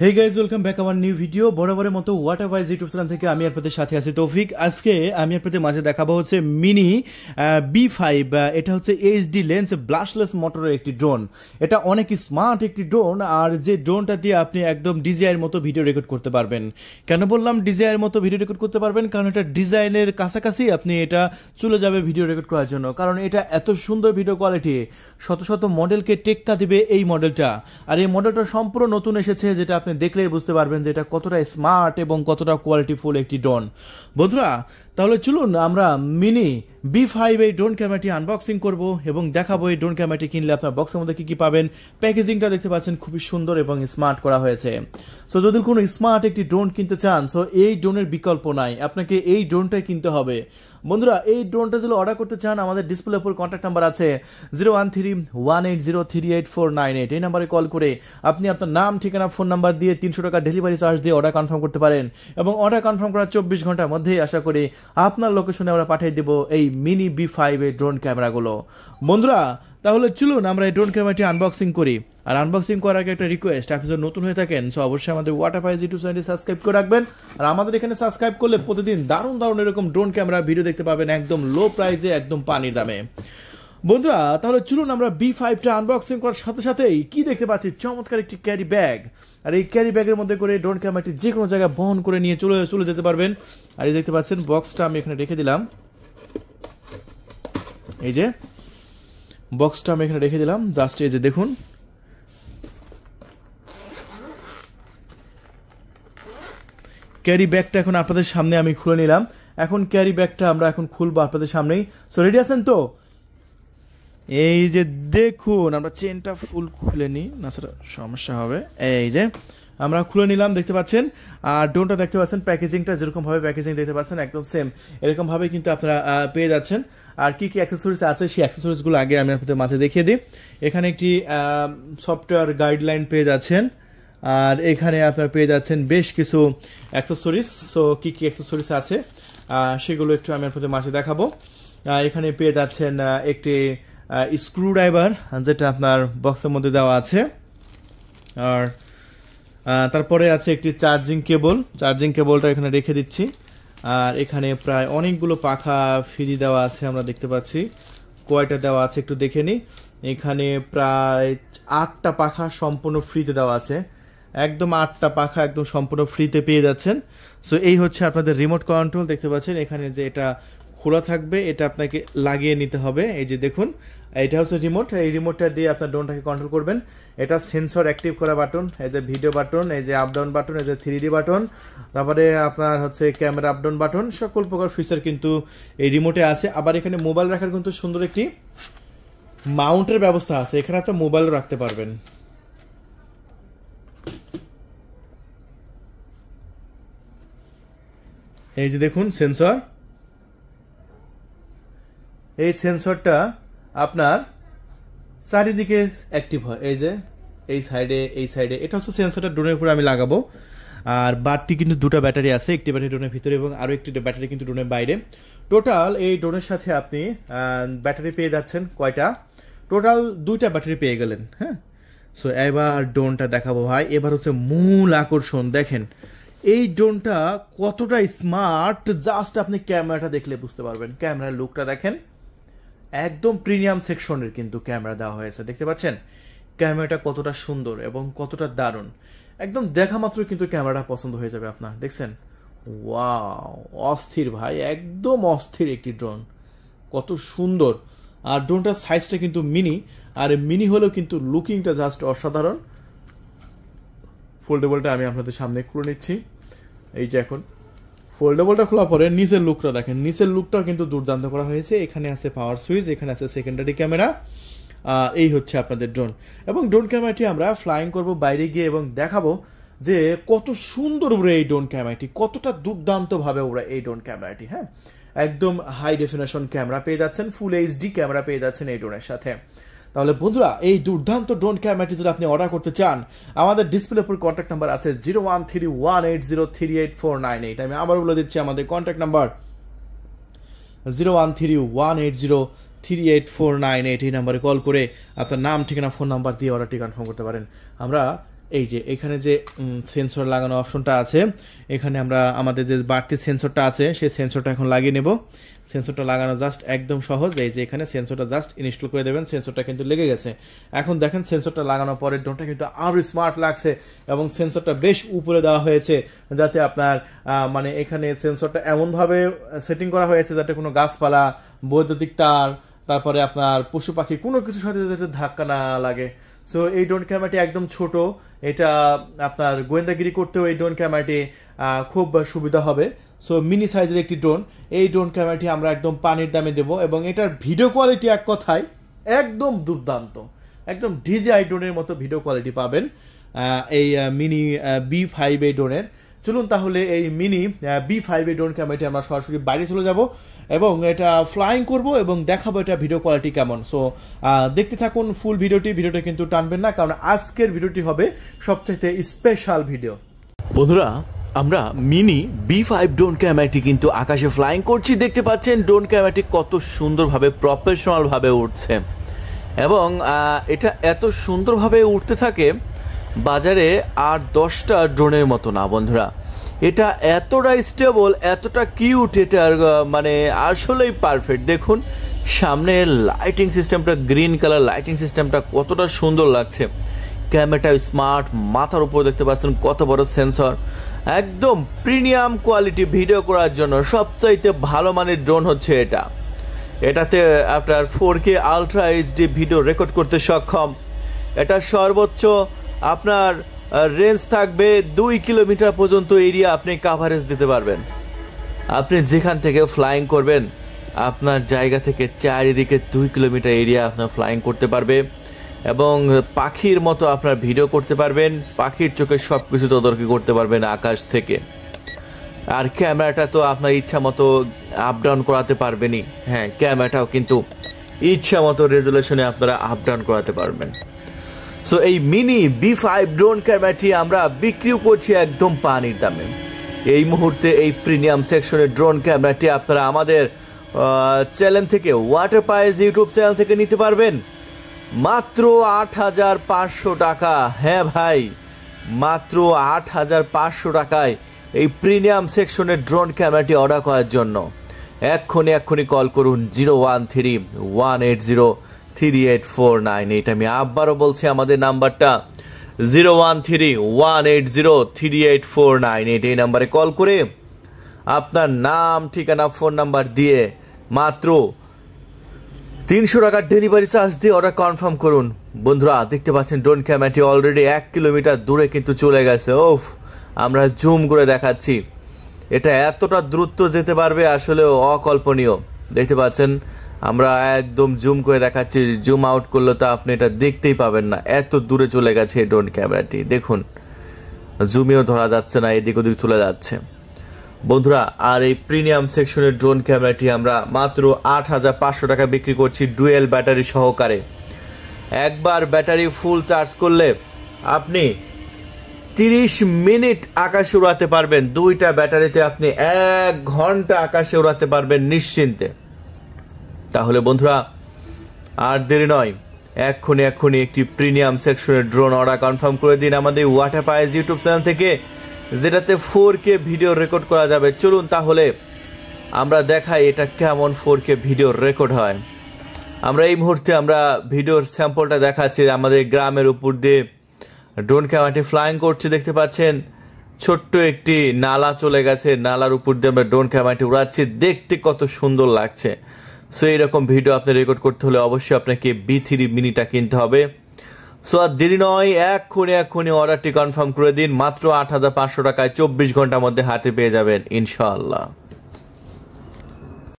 Hey guys, welcome back our new video. বরাবরের মতো ওয়াটারওয়াইজ YouTube channel থেকে আমি আপনাদের সাথে আছি তৌফিক। আজকে আমি আপনাদের মাঝে দেখাবো হচ্ছে মিনি B5। এটা হচ্ছে এইচডি লেন্স ব্লাশলেস মোটরের একটি ড্রোন। এটা অনেক স্মার্ট একটি ড্রোন, আর যে ড্রোনটা দিয়ে আপনি একদম ডিজাইয়ের মতো ভিডিও রেকর্ড করতে পারবেন। কেন বললাম ডিজাইয়ের মতো ভিডিও রেকর্ড করতে পারবেন? কারণ এটা ডিজাইনের কাছাকাছি আপনি এটা চলে যাবে ভিডিও রেকর্ড করার জন্য, কারণ এটা এত সুন্দর ভিডিও কোয়ালিটি, শত শত মডেলকে টেক্কা দিবে এই মডেলটা। আর এই মডেলটা সম্পূর্ণ নতুন এসেছে, যেটা আপনি দেখলেই বুঝতে পারবেন যে এটা কতটা স্মার্ট এবং কতটা কোয়ালিটিফুল একটি ড্রোন। বন্ধুরা, তাহলে চলুন আমরা মিনি B5 এই ড্রোন ক্যামেরাটি আনবক্সিং করব এবং দেখাবো এই ড্রোন ক্যামেরাটি কিনলে আপনার বক্সের মধ্যে কি কি পাবেন। প্যাকেজিংটা দেখতে পাচ্ছেন খুবই সুন্দর এবং স্মার্ট করা হয়েছে। সো যদি কোনো স্মার্ট একটি ড্রোন কিনতে চান, সো এই ড্রোনের বিকল্প নাই, আপনাকে এই ড্রোনটাই কিনতে হবে। বন্ধুরা, এই ড্রোনটা যদি অর্ডার করতে চান, আমাদের ডিসপ্লের উপর কন্ট্যাক্ট নাম্বার আছে 0131803848। এই নাম্বারে কল করে আপনি আপনার নাম, ঠিকানা, ফোন নাম্বার দিয়ে 300 টাকা ডেলিভারি চার্জ দিয়ে অর্ডার কনফার্ম করতে পারেন, এবং অর্ডার কনফার্ম করার 24 ঘন্টার মধ্যেই আশা করি আপনার লোকেশনে আমরা পাঠিয়ে দেবো এই মিনি B5 এই ড্রোন ক্যামেরাগুলো। বন্ধুরা, তাহলে চলুন আমরা এই ড্রোন ক্যামেরাটি আনবক্সিং করি। আর আনবক্সিং করার আগে একটা রিকোয়েস্ট, আপনি যদি নতুন হয়ে থাকেন সো অবশ্যই আমাদের ওয়াটারওয়াইজ ইউটিউব চ্যানেলটি সাবস্ক্রাইব করে রাখবেন। আর আমাদের এখানে সাবস্ক্রাইব করলে প্রতিদিন দারুণ দারুণ এরকম ড্রোন ক্যামেরা ভিডিও দেখতে পাবেন একদম লো প্রাইসে, একদম পানির দামে। বন্ধুরা, তাহলে চলুন আমরা B5টা আনবক্সিং করার সাথে সাথেই কি দেখতে পাচ্ছি, চমৎকার একটি ক্যারি ব্যাগ। আর এই ক্যারি ব্যাগের মধ্যে করে ড্রোন ক্যামেরাটি যে কোনো জায়গায় বহন করে নিয়ে চলে যেতে পারবেন। আর এই দেখতে পাচ্ছেন বক্সটা আমি এখানে রেখে দিলাম, এই যে বক্সটা আমি এখানে রেখে দিলাম, জাস্ট এই যে দেখুন। ক্যারি ব্যাগটা এখন আপনাদের সামনে আমি খুলে নিলাম। এখন ক্যারি ব্যাগটা আমরা এখন খুলবো আপনাদের সামনেই। সো রেডি আছেন তো? এই যে দেখুন, আমরা চেনটা ফুল খুলে নিই, না সেটা সমস্যা হবে। এই যে আমরা খুলে নিলাম, দেখতে পাচ্ছেন। আর ড্রোনটা দেখতে পাচ্ছেন, প্যাকেজিংটা যেরকমভাবে প্যাকেজিং দেখতে পাচ্ছেন একদম সেম এরকমভাবে কিন্তু আপনারা পেয়ে যাচ্ছেন। আর কি কি অ্যাক্সেসরিজ আছে সেই অ্যাক্সেসরিজগুলো আগে আমি আপনাদের মাঝে দেখিয়ে দিই। এখানে একটি সফটওয়্যার গাইডলাইন পেয়ে যাচ্ছেন, আর এখানে আপনারা পেয়ে যাচ্ছেন বেশ কিছু অ্যাক্সেসরিজ। সো কী কী অ্যাক্সেসরিজ আছে সেগুলো একটু আমি আপনাদের মাঝে দেখাবো। এখানে পেয়ে যাচ্ছেন একটি স্ক্রু ড্রাইভার, যেটা আপনার বক্সের মধ্যে দেওয়া আছে। আর তারপরে আছে একটি চার্জিং কেবলটা এখানে রেখে দিচ্ছি। আর এখানে প্রায় অনেকগুলো পাখা ফ্রি দেওয়া আছে, আমরা দেখতে পাচ্ছি কয়টা দেওয়া আছে একটু দেখে নিই। এখানে প্রায় 8টা পাখা সম্পূর্ণ ফ্রিতে দেওয়া আছে, একদম 8টা পাখা একদম সম্পূর্ণ ফ্রিতে পেয়ে যাচ্ছেন। সো এই হচ্ছে আপনাদের রিমোট কন্ট্রোল, দেখতে পাচ্ছেন এখানে যে এটা খোলা থাকবে, এটা আপনাকে লাগিয়ে নিতে হবে। এই যে দেখুন, এটা হচ্ছে রিমোট, এই রিমোটটা দিয়ে আপনার ড্রোনটাকে কন্ট্রোল করবেন। এটা সেন্সর অ্যাক্টিভ করা বাটন, এই যে ভিডিও বাটন, এই যে আপ ডাউন বাটন, এই যে 3D বাটন, তারপরে আপনার হচ্ছে ক্যামেরা আপ ডাউন বাটন, সকল প্রকার ফিচার কিন্তু এই রিমোটে আছে। আবার এখানে মোবাইল রাখার কিন্তু সুন্দর একটি মাউন্টের ব্যবস্থা আছে, এখানে আপনি মোবাইলও রাখতে পারবেন। এই যে দেখুন সেন্সর, এই সেন্সরটা আপনার চারিদিকে অ্যাক্টিভ হয়। এই যে এই সাইডে এটা হচ্ছে সেন্সরটা ড্রোনের উপরে আমি লাগাবো। আর বাড়তি কিন্তু 2টা ব্যাটারি আছে, একটি ব্যাটারি ড্রোনের ভিতরে এবং আরও একটি ব্যাটারি কিন্তু ড্রোনের বাইরে। টোটাল এই ড্রোনের সাথে আপনি ব্যাটারি পেয়ে যাচ্ছেন কয়টা? টোটাল 2টা ব্যাটারি পেয়ে গেলেন। হ্যাঁ, সো এবার ড্রোনটা দেখাবো ভাই। এবার হচ্ছে মূল আকর্ষণ, দেখেন এই ড্রোনটা কতটা স্মার্ট, জাস্ট আপনি ক্যামেরাটা দেখলে বুঝতে পারবেন। ক্যামেরার লুকটা দেখেন, একদম প্রিমিয়াম সেকশনের কিন্তু ক্যামেরা দেওয়া হয়েছে, দেখতে পাচ্ছেন ক্যামেরাটা কতটা সুন্দর এবং কতটা দারুণ। একদম দেখা মাত্রই কিন্তু ক্যামেরাটা পছন্দ হয়ে যাবে আপনার, দেখছেন? ওয়াও, অস্থির ভাই, একদম অস্থির একটি ড্রোন, কত সুন্দর। আর ড্রোনটার সাইজটা কিন্তু মিনি, আর মিনি হলেও কিন্তু লুকিংটা জাস্ট অসাধারণ। ফোল্ডেবলটা আমি আপনাদের সামনে খুলে নিচ্ছি। এই যে এখন ফোল্ডেবলটা খোলার পরে নিচের লুকটা দেখেন, নিচের লুকটাও কিন্তু দুর্দান্ত করা হয়েছে। এখানে আছে পাওয়ার সুইচ, এখানে আছে সেকেন্ডারি ক্যামেরা। এই হচ্ছে আপনাদের ড্রোন, এবং ড্রোন ক্যামেরাটি আমরা ফ্লাইং করব বাইরে গিয়ে এবং দেখাবো যে কত সুন্দর উড়ে এই ড্রোন ক্যামেরাটি, কতটা দুর্দান্তভাবে উড়ে এই ড্রোন ক্যামেরাটি। হ্যাঁ, একদম হাই ডেফিনেশন ক্যামেরা পেয়ে যাচ্ছেন, ফুল HD ক্যামেরা পেয়ে যাচ্ছেন এই ড্রোনের সাথে। তাহলে বন্ধুরা, এই দুর্দান্ত ড্রোন ক্যামেরাটি যদি আপনি অর্ডার করতে চান, আমাদের ডিসপ্লের উপর কন্ট্যাক্ট নাম্বার আছে 0131803848। আমি আবার বলে দিচ্ছি, আমাদের কন্ট্যাক্ট নাম্বার 0131803848। এই নাম্বারে কল করে আপনার নাম, ঠিকানা, ফোন নাম্বার দিয়ে অর্ডারটি কনফার্ম করতে পারেন। আমরা এই যে এখানে যে সেন্সর লাগানো অপশনটা আছে, এখানে আমরা আমাদের যে বাড়তি সেন্সরটা আছে সেই সেন্সরটা এখন লাগিয়ে নেব। সেন্সরটা লাগানো জাস্ট একদম সহজ, এই যে এখানে সেন্সরটা জাস্ট ইনস্টল করে দেবেন, সেন্সরটা কিন্তু লেগে গেছে। এখন দেখেন সেন্সরটা লাগানোর পরে ড্রোনটা কিন্তু আরও স্মার্ট লাগছে এবং সেন্সরটা বেশ উপরে দেওয়া হয়েছে, যাতে আপনার মানে এখানে সেন্সরটা এমনভাবে সেটিং করা হয়েছে যাতে কোনো গাছপালা, বৈদ্যুতিক তার, তারপরে আপনার পশু পাখি কোনো কিছুর সাথে যাতে ধাক্কা না লাগে। সো এই ড্রোন ক্যামেরাটি একদম ছোট, এটা আপনার গোয়েন্দাগিরি করতেও এই ড্রোন ক্যামেরাটি খুব সুবিধা হবে। সো মিনি সাইজের একটি ড্রোন, এই ড্রোন ক্যামেরাটি আমরা একদম পানির দামে দেবো এবং এটার ভিডিও কোয়ালিটি এক কথায় একদম দুর্দান্ত, একদম DJI ড্রোনের মতো ভিডিও কোয়ালিটি পাবেন এই মিনি B5 এই ড্রোনের। চলুন তাহলে এই মিনি B5 এই ড্রোন ক্যামেরাটি আমরা সরাসরি বাইরে চলে যাব এবং এটা ফ্লাইং করব এবং দেখাবো এটা ভিডিও কোয়ালিটি কেমন। সো দেখতে থাকুন ফুল ভিডিওটা কিন্তু টানবেন না, কারণ আজকের ভিডিওটি হবে সবচেয়ে স্পেশাল ভিডিও। বন্ধুরা, আমরা মিনি B5 ড্রোন ক্যামেরাটি কিন্তু আকাশে ফ্লাইং করছি। দেখতে পাচ্ছেন ড্রোন ক্যামেরাটি কত সুন্দরভাবে প্রফেশনালভাবে উঠছে এবং এটা এত সুন্দরভাবে উঠতে থাকে বাজারে আর 10টা ড্রোনের মতো না বন্ধুরা। এটা এতটা স্টেবল, এতটা কিউট, এটার মানে আসলেই পারফেক্ট। দেখুন সামনের লাইটিং সিস্টেমটা, গ্রিন কালার লাইটিং সিস্টেমটা কতটা সুন্দর লাগছে। ক্যামেরাটা স্মার্ট, মাথার উপর দেখতে পাচ্ছেন কত বড় সেন্সর, একদম প্রিমিয়াম কোয়ালিটি ভিডিও করার জন্য সবচাইতে ভালো মানের ড্রোন হচ্ছে এটা। এটাতে আপনার 4K ultra HD video record করতে সক্ষম। এটা সর্বোচ্চ আপনার রেঞ্জ থাকবে 2 কিলোমিটার পর্যন্ত এরিয়া আপনি কাভারেজ দিতে পারবেন। আপনি যেখান থেকে ফ্লাইং করবেন আপনার জায়গা থেকে চারিদিকে 2 কিলোমিটার এরিয়া আপনার ফ্লাইং করতে পারবে এবং পাখির মতো আপনার ভিডিও করতে পারবেন, পাখির চোখে সব কিছু তদারকি করতে পারবেন আকাশ থেকে। আর ক্যামেরাটা তো আপনার ইচ্ছা মতো আপ ডাউন করাতে পারবেনই। হ্যাঁ, ক্যামেরাটাও কিন্তু ইচ্ছা মতো রেজুলেশনে আপনারা আপ ডাউন করাতে পারবেন। সো এই মিনি B5 ড্রোন ক্যামেরাটি আমরা বিক্রিও করছি একদম পানির দামে। এই মুহূর্তে এই প্রিমিয়াম সেকশনের ড্রোন ক্যামেরাটি আপনারা আমাদের চ্যানেল থেকে, ওয়াটার পাইজ ইউটিউব চ্যানেল থেকে নিতে পারবেন মাত্র 8,500 টাকা। হ্যাঁ ভাই, মাত্র 8,500 টাকায় এই প্রিমিয়াম সেকশনের ড্রোন ক্যামেরাটি অর্ডার করার জন্য এক্ষুনি কল করুন 013-180-3849। এটা আমি আবারও বলছি, আমাদের নাম্বারটা 013-180-3849। এই নাম্বারে কল করে আপনার নাম, ঠিকানা, ফোন নাম্বার দিয়ে মাত্র 300 টাকার ডেলিভারি চার্জ দিয়ে অর্ডার কনফার্ম করুন। বন্ধুরা দেখতে পাচ্ছেন ড্রোন ক্যামেরাটি অলরেডি 1 কিলোমিটার দূরে কিন্তু চলে গেছে। ওফ, আমরা জুম করে দেখাচ্ছি, এটা এতটা দ্রুত যেতে পারবে আসলে অকল্পনীয়। দেখতে পাচ্ছেন আমরা একদম জুম করে দেখাচ্ছি, জুম আউট করলে তো আপনি এটা দেখতেই পাবেন না, এত দূরে চলে গেছে এই ড্রোন ক্যামেরাটি। দেখুন জুমেও ধরা যাচ্ছে না, এদিক ওদিক চলে যাচ্ছে বন্ধুরা। আর এই প্রিমিয়াম সেকশনের ড্রোন ক্যামেরাটি আমরা মাত্র 8,500 টাকা বিক্রি করছি ডুয়েল ব্যাটারি সহকারে। একবার ব্যাটারি ফুল চার্জ করলে আপনি 30 মিনিট আকাশে উড়াতে পারবেন। 2টা ব্যাটারিতে আপনি 1 ঘন্টা আকাশে উড়াতে পারবেন নিশ্চিন্তে। তাহলে বন্ধুরা আর দেরি নয়, এক্ষুনি একটি প্রিমিয়াম সেকশনের ড্রোন অর্ডার কনফার্ম করে দিন আমাদের ওয়াটার পাইজ ইউটিউব চ্যানেল থেকে, যেটাতে 4K ভিডিও রেকর্ড করা যাবে। চলুন তাহলে আমরা দেখাই এটা কেমন 4K ভিডিও রেকর্ড হয়। আমরা এই মুহূর্তে আমরা ভিডিওর স্যাম্পলটা দেখাচ্ছি। আমাদের গ্রামের উপর দিয়ে ড্রোন ক্যামেরাটি ফ্লাইং করছে, দেখতে পাচ্ছেন ছোট্ট একটি নালা চলে গেছে, নালার উপর দিয়ে আমরা ড্রোন ক্যামেরাটি উড়াচ্ছি, দেখতে কত সুন্দর লাগছে। সো এইরকম ভিডিও আপনি রেকর্ড করতে হলে অবশ্যই আপনাকে B3 মিনিটা কিনতে হবে। সো আর দেরি নয়, এক্ষুনি অর্ডারটি কনফার্ম করে দিন। মাত্র 8,500 টাকায় 24 ঘন্টার মধ্যে হাতে পেয়ে যাবেন ইনশাআল্লাহ।